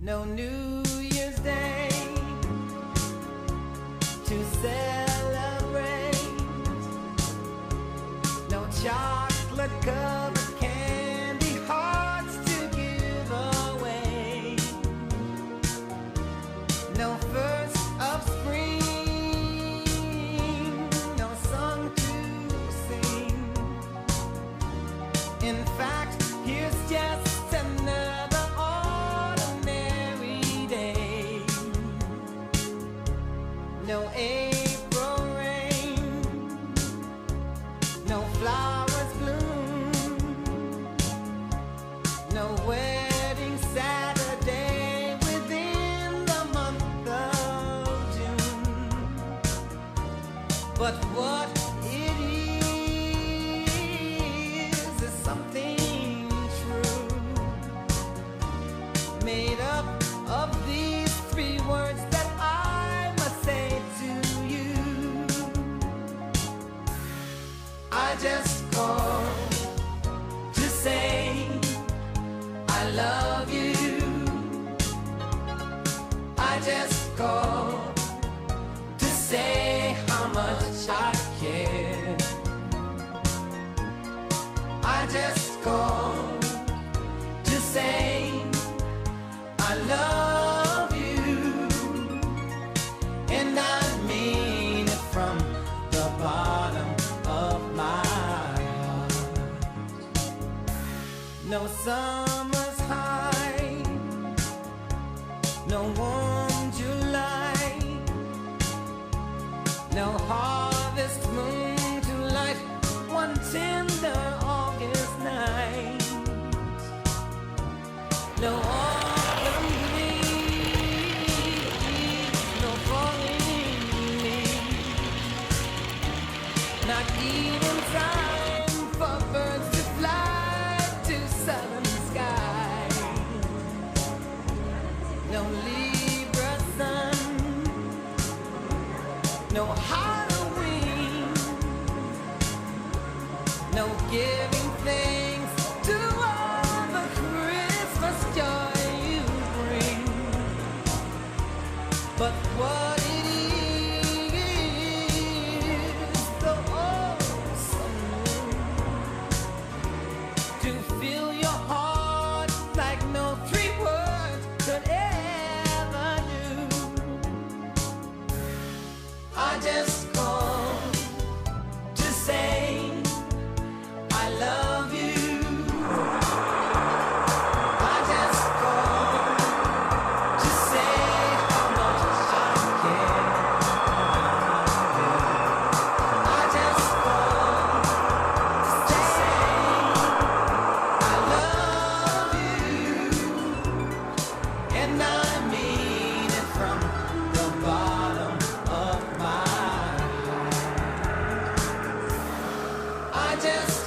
No New Year's Day to celebrate. No chocolate covered candy hearts to give away. No first of spring, no song to sing. In fact, here's just another ordinary day. No April rain, no flowers bloom, no wedding Saturday within the month of June. But what it is something true, made up of these three words that I must say to you. I just called to say I love you. I just called to say how much I care. I just called to say I love you, and I mean it from the bottom of my heart. No summer's high, no warm July, no harvest moon to light one tender August night. No autumn breeze, no falling leaves, not even time for birds to fly to southern sky. No Libra sun, no Halloween, no giving thanks to all the Christmas joy you bring. But what it is, the awesome to fill your heart like no three words could ever do. I just called to say I love you. I just called to say how much I care. I just called to say I love you, and I mean it from the bottom of my heart. I just